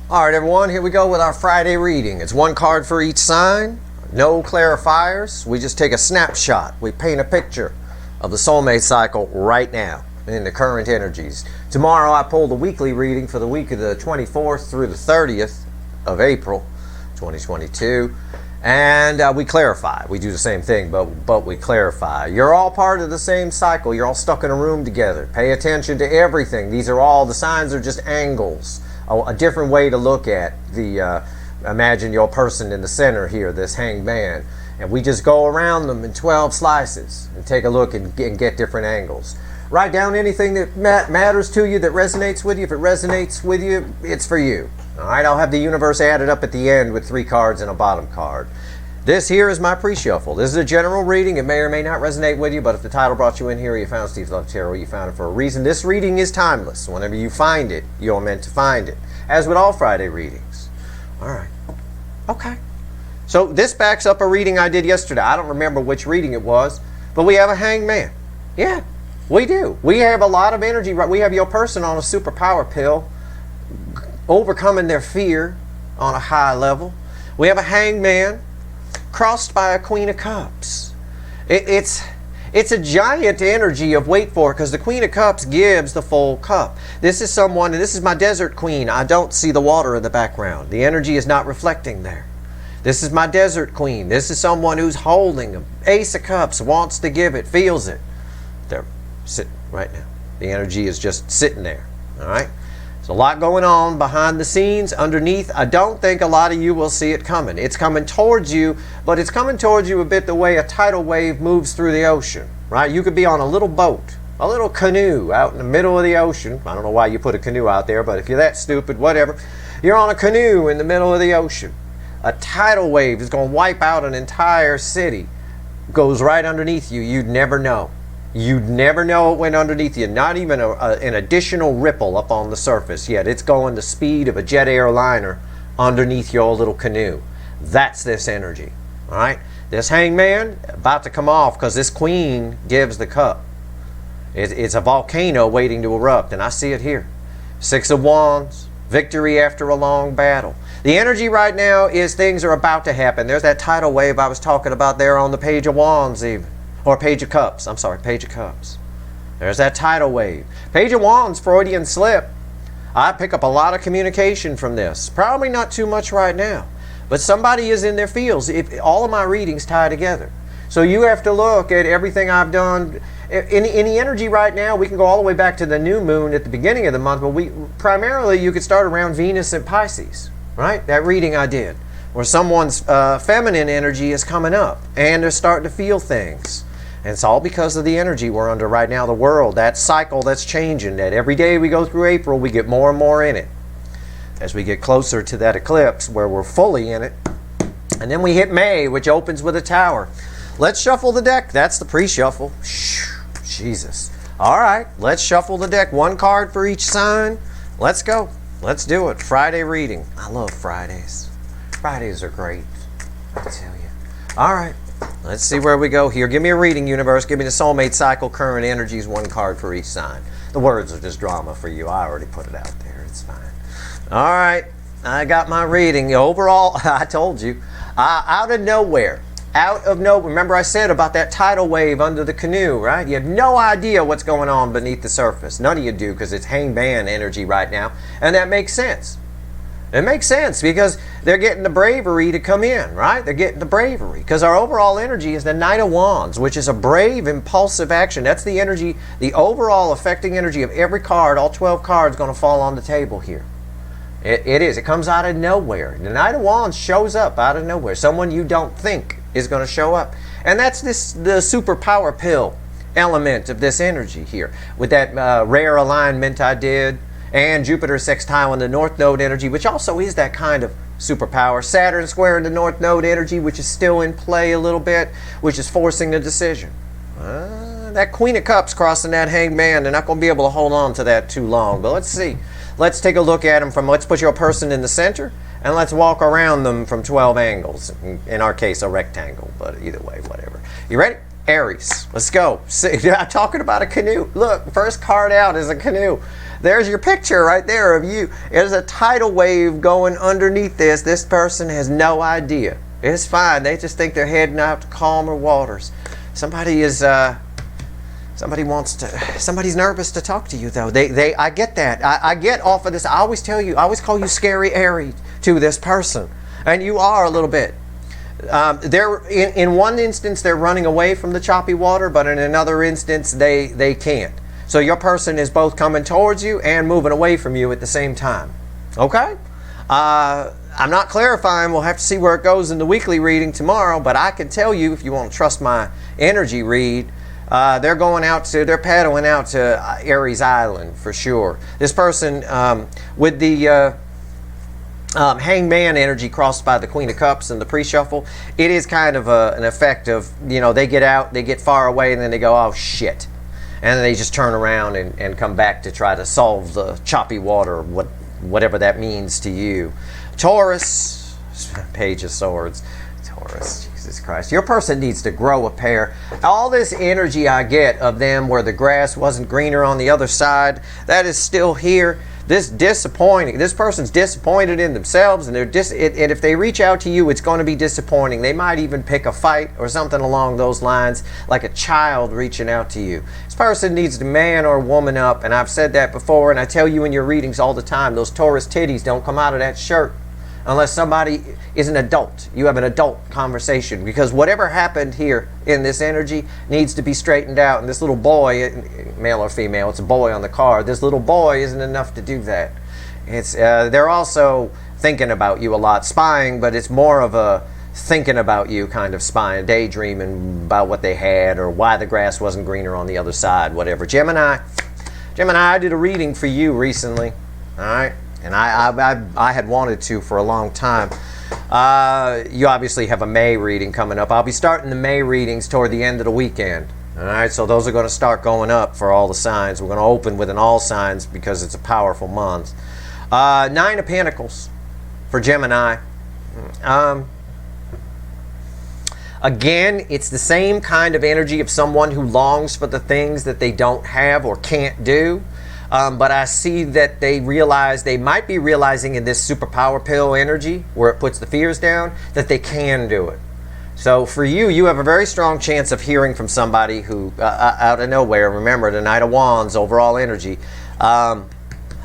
All right, everyone, here we go with our Friday reading. It's one card for each sign, no clarifiers. We just take a snapshot. We paint a picture of the soulmate cycle right now in the current energies. Tomorrow I pull the weekly reading for the week of the 24th through the 30th of April 2022. And we clarify. We do the same thing, but we clarify. You're all part of the same cycle. You're all stuck in a room together. Pay attention to everything. These are all, the signs are just angles. A different way to look at the, imagine your person in the center here, this hanged man. And we just go around them in 12 slices and take a look and get different angles. Write down anything that matters to you, that resonates with you. If it resonates with you, it's for you. All right, I'll have the universe added up at the end with 3 cards and a bottom card. This here is my pre-shuffle. This is a general reading. It may or may not resonate with you, but if the title brought you in here, you found Steve's Love Tarot, you found it for a reason. This reading is timeless. Whenever you find it, you're meant to find it, as with all Friday readings. All right. Okay. So this backs up a reading I did yesterday. I don't remember which reading it was, but we have a hanged man. Yeah, we do. We have a lot of energy. We have your person on a superpower pill, overcoming their fear on a high level. We have a hanged man crossed by a Queen of Cups. It's a giant energy of wait for, because the Queen of Cups gives the full cup. This is someone, and this is my desert queen. I don't see the water in the background. The energy is not reflecting there. This is my desert queen. This is someone who's holding an Ace of Cups, wants to give it, feels it. They're sitting right now. The energy is just sitting there. All right? There's a lot going on behind the scenes, underneath. I don't think a lot of you will see it coming. It's coming towards you, but it's coming towards you a bit the way a tidal wave moves through the ocean, right? You could be on a little boat, a little canoe out in the middle of the ocean. I don't know why you put a canoe out there, but if you're that stupid, whatever. You're on a canoe in the middle of the ocean. A tidal wave is going to wipe out an entire city. Goes right underneath you. You'd never know. You'd never know it went underneath you. Not even an additional ripple up on the surface yet. It's going the speed of a jet airliner underneath your little canoe. That's this energy. All right? This hanged man about to come off because this queen gives the cup. It's a volcano waiting to erupt, and I see it here. 6 of Wands, victory after a long battle. The energy right now is things are about to happen. There's that tidal wave I was talking about there on the Page of Wands even. Or Page of Cups. I'm sorry, Page of Cups. There's that tidal wave. Page of Wands, Freudian slip. I pick up a lot of communication from this. Probably not too much right now. But somebody is in their fields. All of my readings tie together. So you have to look at everything I've done. In the energy right now, we can go all the way back to the new moon at the beginning of the month. But primarily, you could start around Venus and Pisces. Right? That reading I did. Where someone's feminine energy is coming up. And they're starting to feel things. And it's all because of the energy we're under right now, the world, that cycle that's changing, that every day we go through April, we get more and more in it. As we get closer to that eclipse where we're fully in it. And then we hit May, which opens with a tower. Let's shuffle the deck. That's the pre-shuffle. Jesus. All right, let's shuffle the deck. 1 card for each sign. Let's go. Let's do it. Friday reading. I love Fridays. Fridays are great, I tell you. All right. Let's see where we go here. Give me a reading, universe. Give me the soulmate cycle, current energies, 1 card for each sign. The words are just drama for you. I already put it out there. It's fine. All right. I got my reading. Overall, I told you, out of nowhere. Out of nowhere. Remember I said about that tidal wave under the canoe, right? You have no idea what's going on beneath the surface. None of you do, because it's hanged man energy right now. And that makes sense. It makes sense because they're getting the bravery to come in, right? They're getting the bravery because our overall energy is the Knight of Wands, which is a brave, impulsive action. That's the energy, the overall affecting energy of every card. All 12 cards going to fall on the table here. It is. It comes out of nowhere. The Knight of Wands shows up out of nowhere. Someone you don't think is going to show up. And that's the superpower pill element of this energy here. With that rare alignment I did. And Jupiter sextile in the North Node energy, which also is that kind of superpower. Saturn square in the North Node energy, which is still in play a little bit, which is forcing a decision. That Queen of Cups crossing that hanged man, they're not going to be able to hold on to that too long. But let's see. Let's take a look at them from, let's put your person in the center, and let's walk around them from 12 angles. In our case, a rectangle, but either way, whatever. You ready? Aries. Let's go. See, I'm talking about a canoe. Look, first card out is a canoe. There's your picture right there of you. There's a tidal wave going underneath this. This person has no idea. It's fine. They just think they're heading out to calmer waters. Somebody's nervous to talk to you though. I get that. I get off of this. I always tell you, I always call you scary Aries to this person. And you are a little bit. They're in one instance they're running away from the choppy water, but in another instance they can't. So your person is both coming towards you and moving away from you at the same time. Okay? I'm not clarifying. We'll have to see where it goes in the weekly reading tomorrow, but I can tell you, if you want to trust my energy read, they're paddling out to Aries Island for sure. This person with the Hangman energy crossed by the Queen of Cups and the pre-shuffle, it is kind of an effect of, they get out, they get far away, and then they go, oh shit. And then they just turn around and come back to try to solve the choppy water, whatever that means to you. Taurus, Page of Swords. Taurus, Jesus Christ. Your person needs to grow a pair. All this energy I get of them where the grass wasn't greener on the other side, that is still here. This person's disappointed in themselves, and and if they reach out to you, it's going to be disappointing. They might even pick a fight or something along those lines, like a child reaching out to you. This person needs to man or woman up, and I've said that before, and I tell you in your readings all the time, those Taurus titties don't come out of that shirt unless somebody is an adult. You have an adult conversation, because whatever happened here in this energy needs to be straightened out. And this little boy, male or female, it's a boy on the card, this little boy isn't enough to do that. They're also thinking about you a lot, spying, but it's more of a thinking about you kind of spying, daydreaming about what they had or why the grass wasn't greener on the other side, whatever. Gemini, I did a reading for you recently, all right? And I had wanted to for a long time. You obviously have a May reading coming up. I'll be starting the May readings toward the end of the weekend. All right, so those are going to start going up for all the signs. We're going to open with an all signs because it's a powerful month. 9 of Pentacles for Gemini. Again, it's the same kind of energy of someone who longs for the things that they don't have or can't do. But I see that they might be realizing in this superpower pill energy, where it puts the fears down, that they can do it. So for you, you have a very strong chance of hearing from somebody who, out of nowhere, remember the Knight of Wands, overall energy. I'm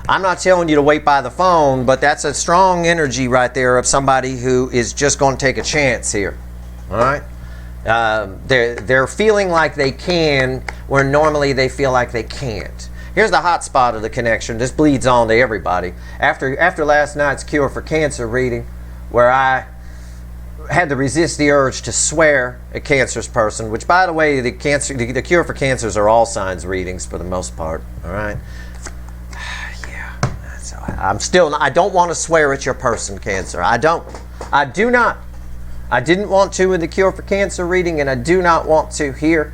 not telling you to wait by the phone, but that's a strong energy right there of somebody who is just going to take a chance here. All right? They're feeling like they can, where normally they feel like they can't. Here's the hot spot of the connection. This bleeds on to everybody. After last night's Cure for Cancer reading, where I had to resist the urge to swear at Cancer's person, which, by the way, the Cure for Cancers are all signs readings for the most part. All right. Yeah. I don't want to swear at your person, Cancer. I do not. I didn't want to in the Cure for Cancer reading, and I do not want to here.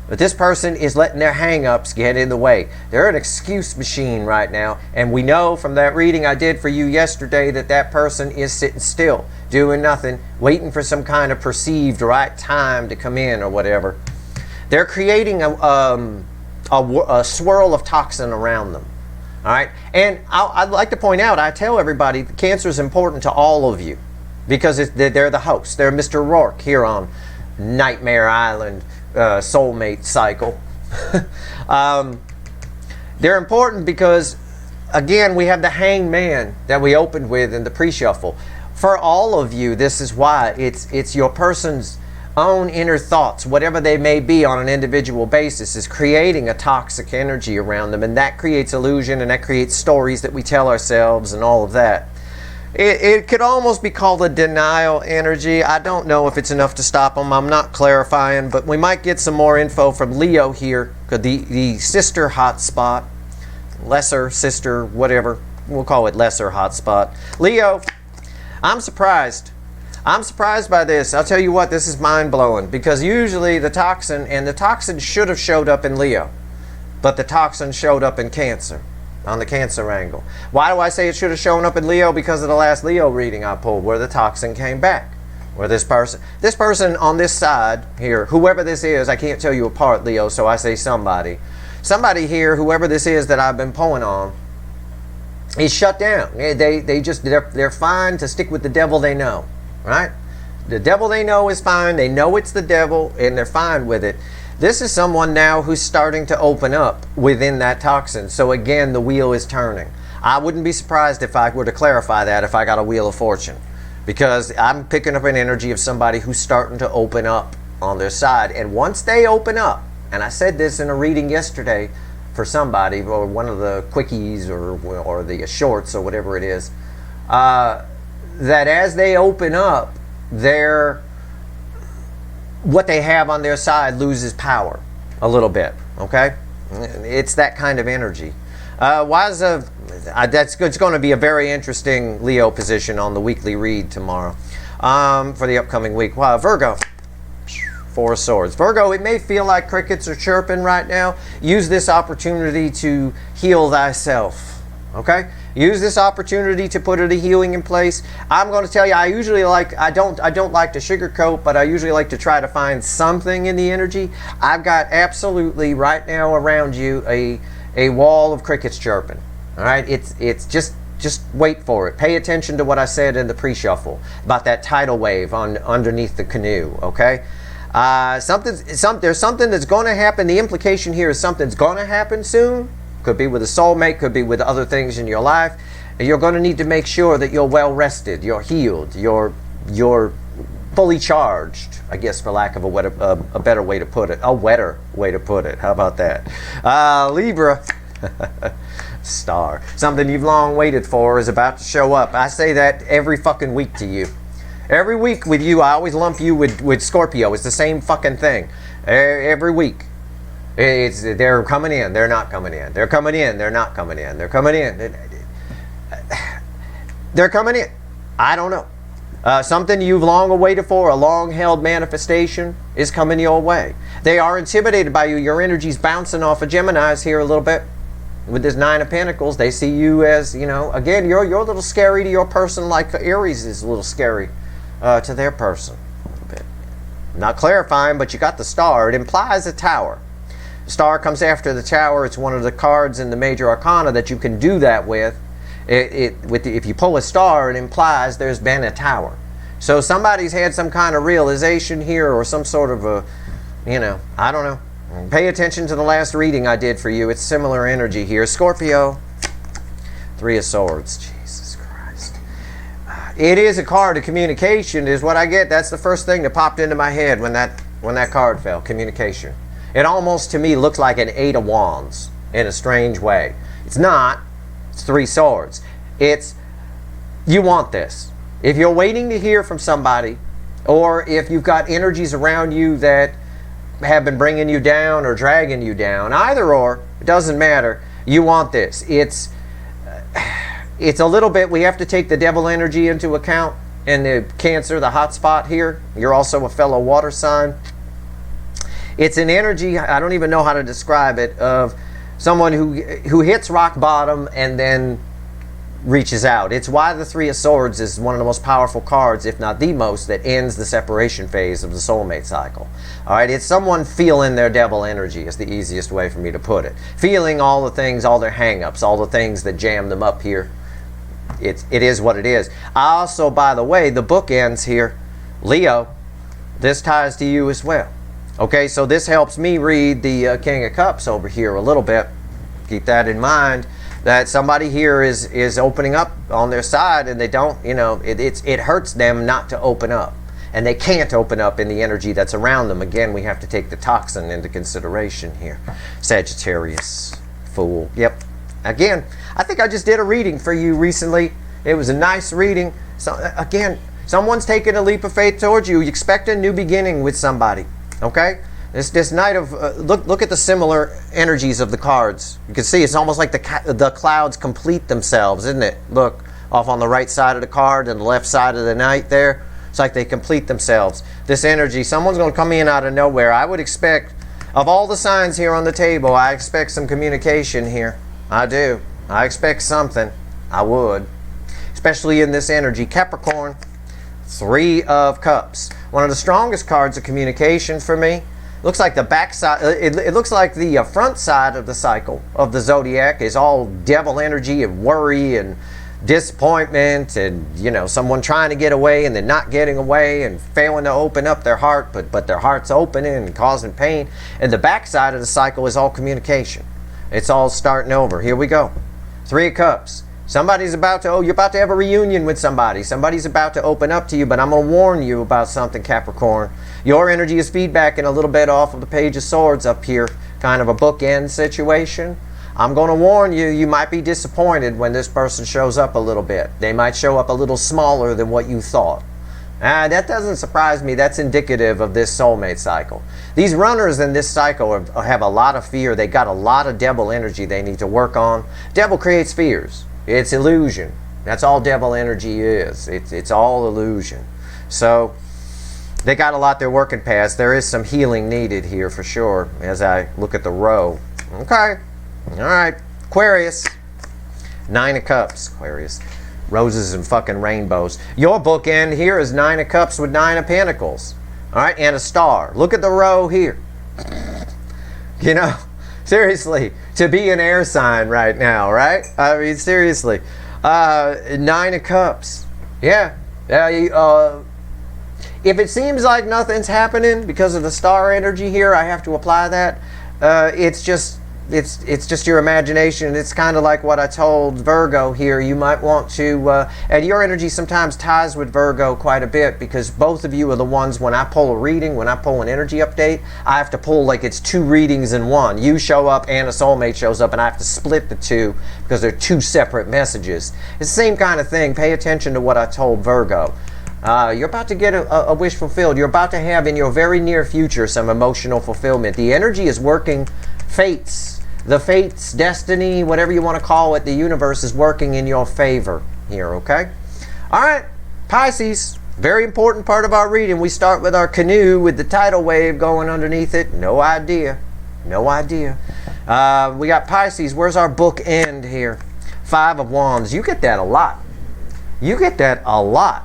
But this person is letting their hang-ups get in the way. They're an excuse machine right now. And we know from that reading I did for you yesterday that person is sitting still, doing nothing, waiting for some kind of perceived right time to come in or whatever. They're creating a swirl of toxin around them. All right? And I'd like to point out, I tell everybody, Cancer is important to all of you because they're the host. They're Mr. Rourke here on Nightmare Island. Soulmate cycle. They're important because, again, we have the Hangman that we opened with in the pre-shuffle. For all of you, this is why it's your person's own inner thoughts, whatever they may be on an individual basis, is creating a toxic energy around them, and that creates illusion, and that creates stories that we tell ourselves and all of that. It could almost be called a denial energy. I don't know if it's enough to stop them. I'm not clarifying, but we might get some more info from Leo here. The sister hotspot, lesser sister, whatever. We'll call it lesser hotspot. Leo, I'm surprised. I'm surprised by this. I'll tell you what, this is mind-blowing, because usually the toxin should have showed up in Leo, but the toxin showed up in Cancer. On the Cancer angle. Why do I say it should have shown up in Leo? Because of the last Leo reading I pulled, where the toxin came back. Where this person on this side here, whoever this is, I can't tell you apart, Leo, so I say somebody. Somebody here, whoever this is that I've been pulling on, is shut down. They're fine to stick with the devil they know, right? The devil they know is fine. They know it's the devil, and they're fine with it. This is someone now who's starting to open up within that toxin. So again, the wheel is turning. I wouldn't be surprised if I were to clarify that if I got a Wheel of Fortune, because I'm picking up an energy of somebody who's starting to open up on their side. And once they open up, and I said this in a reading yesterday for somebody, or one of the quickies or the shorts or whatever it is, that as they open up, what they have on their side loses power a little bit. Okay, it's that kind of energy. It's going to be a very interesting Leo position on the weekly read tomorrow for the upcoming week. Wow, Virgo, Four of Swords. Virgo, it may feel like crickets are chirping right now. Use this opportunity to heal thyself. Okay, use this opportunity to put a healing in place. I'm going to tell you, I don't like to sugarcoat, but I usually like to try to find something in the energy. I've got absolutely right now around you a wall of crickets chirping. All right, it's just wait for it. Pay attention to what I said in the pre-shuffle about that tidal wave underneath the canoe. Okay, there's something that's going to happen. The implication here is something's going to happen soon. Could be with a soulmate, could be with other things in your life. And you're going to need to make sure that you're well rested, you're healed, you're fully charged, I guess, for lack of a better way to put it. A wetter way to put it. How about that? Libra. Star. Something you've long waited for is about to show up. I say that every fucking week to you. Every week with you, I always lump you with Scorpio. It's the same fucking thing. Every week. They're coming in, they're not coming in. They're coming in, they're not coming in. They're coming in. They're coming in. I don't know. Something you've long awaited for, a long-held manifestation, is coming your way. They are intimidated by you. Your energy's bouncing off of Geminis here a little bit. With this Nine of Pentacles, they see you as, again, you're a little scary to your person, like Aries is a little scary to their person. Not clarifying, but you got the Star. It implies a Tower. Star comes after the Tower. It's one of the cards in the major arcana that you can do that with. If you pull a Star, it implies there's been a Tower. So somebody's had some kind of realization here, or some sort of a, I don't know. Pay attention to the last reading I did for you. It's similar energy here. Scorpio, Three of Swords. Jesus Christ. It is a card of communication, is what I get. That's the first thing that popped into my head when that card fell. Communication. It almost, to me, looks like an Eight of Wands in a strange way. It's not. It's Three Swords. It's, you want this. If you're waiting to hear from somebody, or if you've got energies around you that have been bringing you down or dragging you down, either or, it doesn't matter. You want this. It's a little bit, we have to take the devil energy into account, and the Cancer, the hot spot here. You're also a fellow water sign. It's an energy, I don't even know how to describe it, of someone who hits rock bottom and then reaches out. It's why the Three of Swords is one of the most powerful cards, if not the most, that ends the separation phase of the soulmate cycle. All right, it's someone feeling their devil energy is the easiest way for me to put it. Feeling all the things, all their hang-ups, all the things that jam them up here. It is what it is. I also, by the way, the book ends here. Leo, this ties to you as well. Okay, so this helps me read the King of Cups over here a little bit. Keep that in mind, that somebody here is opening up on their side, and they don't, it hurts them not to open up. And they can't open up in the energy that's around them. Again, we have to take the toxin into consideration here. Sagittarius, Fool. Yep. Again, I think I just did a reading for you recently. It was a nice reading. So again, someone's taking a leap of faith towards you. You expect a new beginning with somebody. Okay, this night of look at the similar energies of the cards. You can see it's almost like the clouds complete themselves, isn't it? Look off on the right side of the card and the left side of the night there. It's like they complete themselves. This energy, someone's going to come in out of nowhere. I would expect, of all the signs here on the table, I expect some communication here. I do. I expect something. I would, especially in this energy. Capricorn, Three of Cups. One of the strongest cards of communication for me. Looks like the back side, it looks like the front side of the cycle of the zodiac is all devil energy and worry and disappointment and, you know, someone trying to get away and then not getting away and failing to open up their heart, but their heart's opening and causing pain. And the back side of the cycle is all communication. It's all starting over. Here we go. 3 of Cups. Somebody's about to, you're about to have a reunion with somebody. Somebody's about to open up to you, but I'm going to warn you about something, Capricorn. Your energy is feedbacking a little bit off of the Page of Swords up here, kind of a bookend situation. I'm going to warn you, you might be disappointed when this person shows up a little bit. They might show up a little smaller than what you thought. That doesn't surprise me. That's indicative of this soulmate cycle. These runners in this cycle have a lot of fear. They got a lot of devil energy they need to work on. Devil creates fears. It's illusion. That's all devil energy is. It's all illusion. So they got a lot they're working past. There is some healing needed here for sure as I look at the row. Okay. All right. Aquarius. 9 of Cups. Aquarius. Roses and fucking rainbows. Your bookend here is 9 of Cups with 9 of Pentacles. All right. And a star. Look at the row here. You know. Seriously, to be an air sign right now, right? I mean, seriously. 9 of Cups. Yeah. If it seems like nothing's happening because of the star energy here, I have to apply that. It's just your imagination. It's kind of like what I told Virgo here. You might want to, and your energy sometimes ties with Virgo quite a bit because both of you are the ones, when I pull a reading, when I pull an energy update, I have to pull like it's 2 readings in one. You show up and a soulmate shows up and I have to split the 2 because they're 2 separate messages. It's the same kind of thing. Pay attention to what I told Virgo. You're about to get a wish fulfilled. You're about to have in your very near future some emotional fulfillment. The energy is working fates. The fates, destiny, whatever you want to call it, the universe is working in your favor here, okay? All right, Pisces, very important part of our reading. We start with our canoe with the tidal wave going underneath it. No idea. No idea. We got Pisces. Where's our book end here? 5 of Wands. You get that a lot. You get that a lot.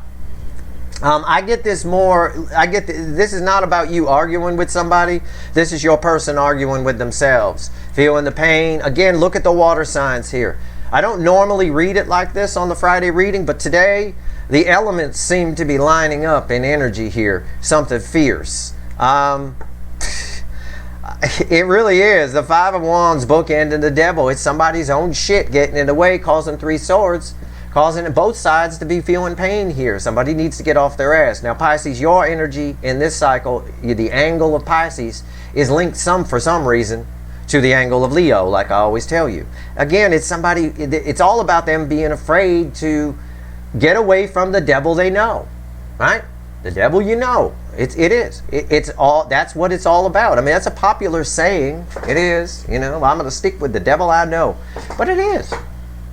I get this more, this is not about you arguing with somebody. This is your person arguing with themselves. Feeling the pain. Again, look at the water signs here. I don't normally read it like this on the Friday reading, but today the elements seem to be lining up in energy here. Something fierce. It really is. The 5 of Wands bookending the devil. It's somebody's own shit getting in the way, causing 3 swords. Causing both sides to be feeling pain here. Somebody needs to get off their ass. Now, Pisces, your energy in this cycle, the angle of Pisces is linked for some reason to the angle of Leo, like I always tell you. Again, it's all about them being afraid to get away from the devil they know, right? The devil you know. It's all, that's what it's all about. I mean, that's a popular saying. It is, you know, I'm going to stick with the devil I know. But it is.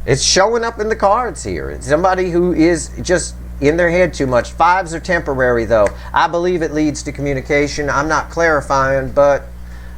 It's showing up in the cards here. It's somebody who is just in their head too much. 5s are temporary, though. I believe it leads to communication. I'm not clarifying, but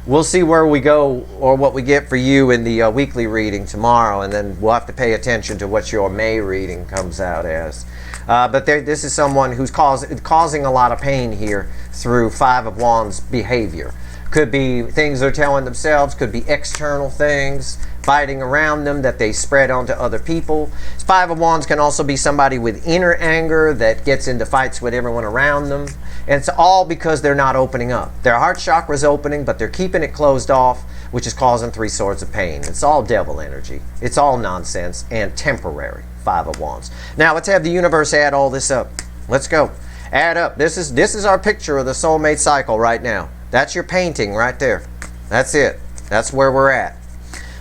we'll see where we go or what we get for you in the weekly reading tomorrow, and then we'll have to pay attention to what your May reading comes out as. But this is someone who's causing a lot of pain here through 5 of Wands behavior. Could be things they're telling themselves, could be external things, fighting around them that they spread onto other people. 5 of Wands can also be somebody with inner anger that gets into fights with everyone around them. And it's all because they're not opening up. Their heart chakra is opening, but they're keeping it closed off, which is causing 3 swords of pain. It's all devil energy. It's all nonsense and temporary. 5 of Wands. Now let's have the universe add all this up. Let's go. Add up. This is our picture of the soulmate cycle right now. That's your painting right there. That's it. That's where we're at.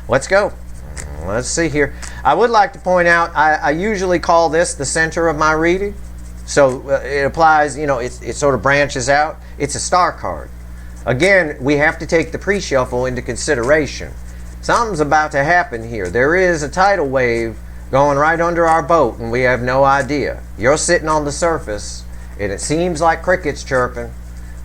Let's go. Let's see here. I would like to point out, I usually call this the center of my reading. So it applies, you know, it sort of branches out. It's a star card. Again, we have to take the pre-shuffle into consideration. Something's about to happen here. There is a tidal wave going right under our boat, and we have no idea. You're sitting on the surface, and it seems like crickets chirping.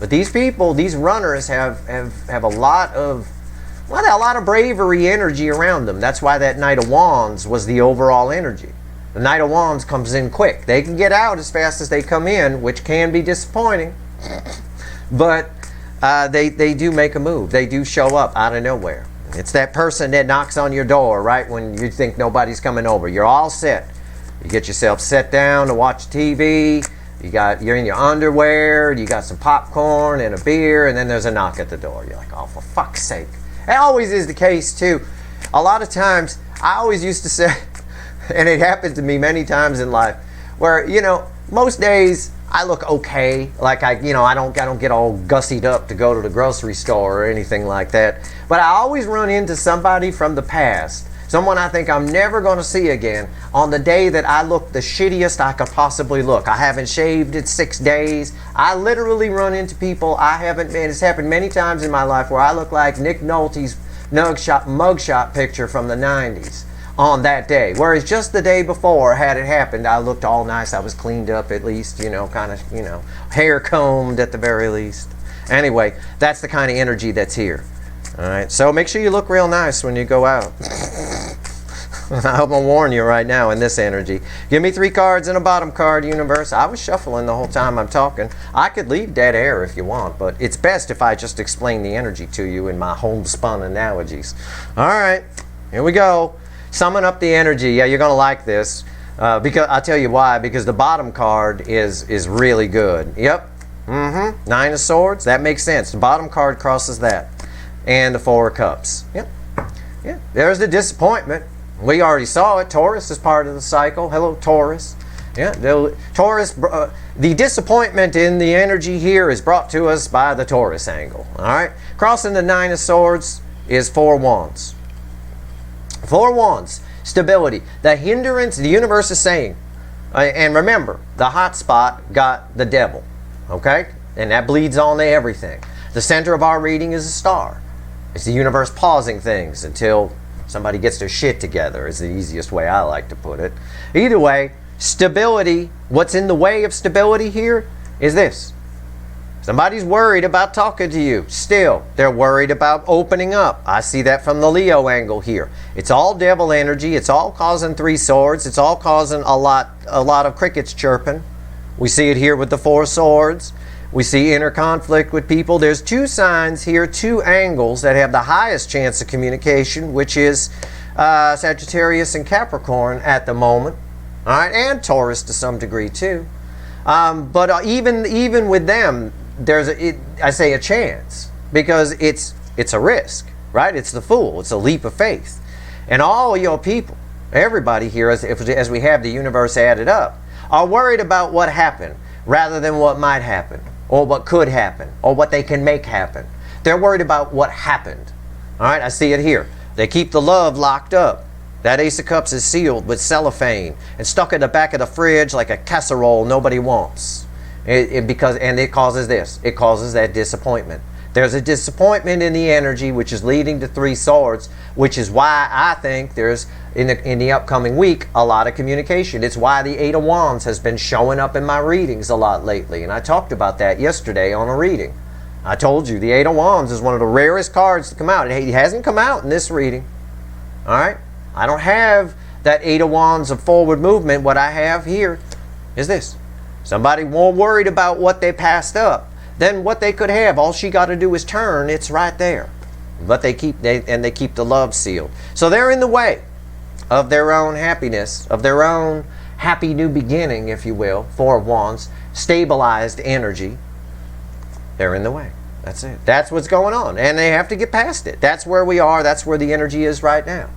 But these people, these runners have a lot of bravery energy around them. That's why that Knight of Wands was the overall energy. The Knight of Wands comes in quick. They can get out as fast as they come in, which can be disappointing. But they do make a move. They do show up out of nowhere. It's that person that knocks on your door right when you think nobody's coming over. You're all set. You get yourself set down to watch TV. You're in your underwear. You got some popcorn and a beer, and then there's a knock at the door. You're like, oh, for fuck's sake. It always is the case too. A lot of times, I always used to say, and it happened to me many times in life, where, you know, most days I look okay. Like I don't get all gussied up to go to the grocery store or anything like that. But I always run into somebody from the past, someone I think I'm never going to see again, on the day that I look the shittiest I could possibly look. I haven't shaved in 6 days. I literally run into people and it's happened many times in my life where I look like Nick Nolte's mugshot picture from the 90s on that day. Whereas just the day before, had it happened, I looked all nice. I was cleaned up at least, you know, kind of, you know, hair combed at the very least. Anyway, that's the kind of energy that's here. All right, so make sure you look real nice when you go out. I'm gonna warn you right now in this energy. Give me 3 cards and a bottom card, universe. I was shuffling the whole time I'm talking. I could leave dead air if you want, but it's best if I just explain the energy to you in my homespun analogies. All right, here we go. Summon up the energy. Yeah, you're gonna like this because I'll tell you why. Because the bottom card is really good. Yep. 9 of Swords. That makes sense. The bottom card crosses that, and the 4 of Cups. Yep. Yeah. There's the disappointment. We already saw it. Taurus is part of the cycle. Hello, Taurus. Yeah, Taurus. The disappointment in the energy here is brought to us by the Taurus angle. All right. Crossing the 9 of Swords is 4 Wands. 4 Wands. Stability. The hindrance. The universe is saying, and remember, the hot spot got the devil. Okay, and that bleeds on to everything. The center of our reading is a star. It's the universe pausing things until somebody gets their shit together, is the easiest way I like to put it. Either way, stability, what's in the way of stability here is this. Somebody's worried about talking to you. Still, they're worried about opening up. I see that from the Leo angle here. It's all devil energy. It's all causing 3 swords. It's all causing a lot of crickets chirping. We see it here with the 4 swords. We see inner conflict with people. There's 2 signs here, 2 angles that have the highest chance of communication, which is Sagittarius and Capricorn at the moment. All right, and Taurus to some degree too. But even with them, there's I say a chance, because it's a risk, right? It's the Fool. It's a leap of faith. And all your people, everybody here, as we have the universe added up, are worried about what happened rather than what might happen, or what could happen, or what they can make happen. They're worried about what happened. All right, I see it here. They keep the love locked up. That Ace of Cups is sealed with cellophane and stuck in the back of the fridge like a casserole nobody wants. And it causes this. It causes that disappointment. There's a disappointment in the energy, which is leading to 3 swords, which is why I think there's, in the upcoming week, a lot of communication. It's why the 8 of Wands has been showing up in my readings a lot lately. And I talked about that yesterday on a reading. I told you the 8 of Wands is one of the rarest cards to come out. It hasn't come out in this reading. All right? I don't have that 8 of Wands of forward movement. What I have here is this. Somebody more worried about what they passed up than what they could have. All she got to do is turn. It's right there. But they keep the love sealed. So they're in the way of their own happiness, of their own happy new beginning, if you will. 4 of Wands, stabilized energy. They're in the way. That's it. That's what's going on. And they have to get past it. That's where we are. That's where the energy is right now.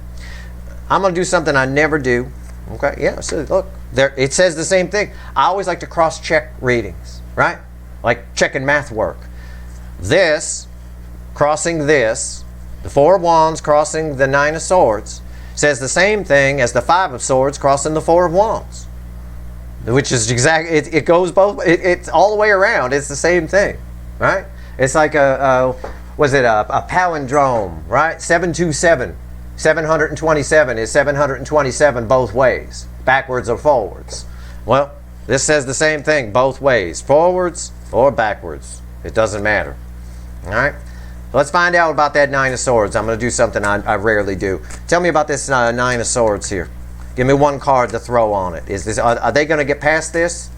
I'm going to do something I never do. Okay? Yeah, so look. There, it says the same thing. I always like to cross-check readings, right? Like checking math work. This, crossing this, the 4 of Wands crossing the 9 of Swords, says the same thing as the 5 of Swords crossing the 4 of Wands. Which is exactly, it goes both, it's all the way around. It's the same thing, right? It's like a palindrome, right? 727. 727 is 727 both ways, backwards or forwards. Well, this says the same thing both ways, forwards or backwards. It doesn't matter. All right? Let's find out about that 9 of Swords. I'm going to do something I rarely do. Tell me about this 9 of Swords here. Give me 1 card to throw on it. Are they going to get past this?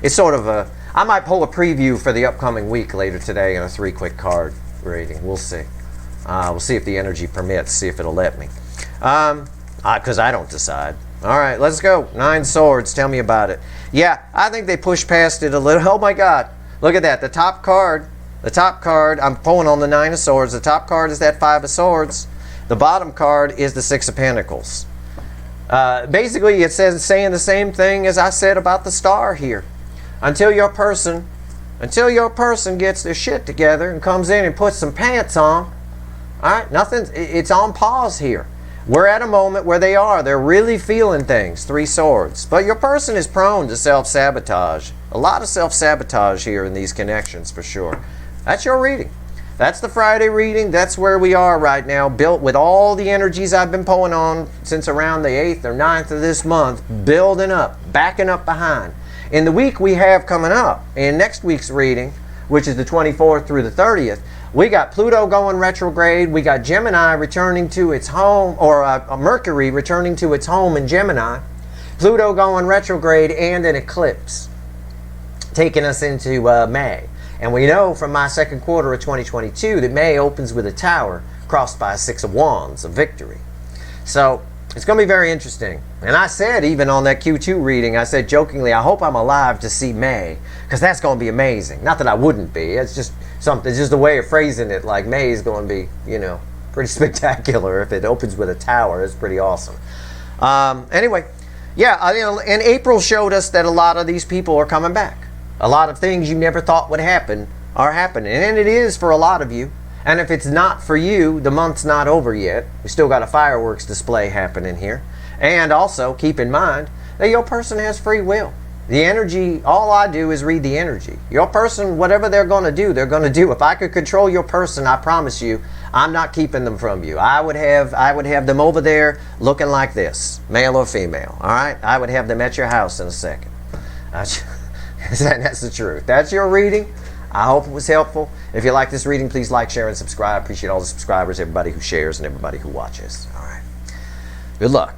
It's sort of a, I might pull a preview for the upcoming week later today in a 3 quick card reading. We'll see. We'll see if the energy permits, see if it'll let me. Because I don't decide. All right, let's go. 9 swords. Tell me about it. Yeah, I think they pushed past it a little. Oh my God. Look at that. The top card, I'm pulling on the 9 of swords. The top card is that 5 of swords. The bottom card is the 6 of pentacles. Basically, it says saying the same thing as I said about the star here. Until your person gets their shit together and comes in and puts some pants on, all right, it's on pause here. We're at a moment where they're really feeling things, 3 swords. But your person is prone to self-sabotage. A lot of self-sabotage here in these connections for sure. That's your reading. That's the Friday reading. That's where we are right now, built with all the energies I've been pulling on since around the 8th or 9th of this month, building up, backing up behind. In the week we have coming up, in next week's reading, which is the 24th through the 30th, we got Pluto going retrograde, we got Gemini returning to its home, or Mercury returning to its home in Gemini, Pluto going retrograde, and an eclipse, taking us into May. And we know from my second quarter of 2022 that May opens with a tower crossed by a 6 of wands, a victory. So it's going to be very interesting. And I said, even on that Q2 reading, I said jokingly, I hope I'm alive to see May, because that's going to be amazing. Not that I wouldn't be. It's just something, it's just a way of phrasing it. Like May is going to be, pretty spectacular. If it opens with a tower, it's pretty awesome. Anyway, yeah, and April showed us that a lot of these people are coming back. A lot of things you never thought would happen are happening. And it is for a lot of you. And if it's not for you, the month's not over yet. We still got a fireworks display happening here. And also, keep in mind that your person has free will. The energy, all I do is read the energy. Your person, whatever they're going to do, they're going to do. If I could control your person, I promise you, I'm not keeping them from you. I would have them over there looking like this, male or female. All right? I would have them at your house in a second. That's the truth. That's your reading. I hope it was helpful. If you like this reading, please like, share, and subscribe. Appreciate all the subscribers, everybody who shares, and everybody who watches. All right. Good luck.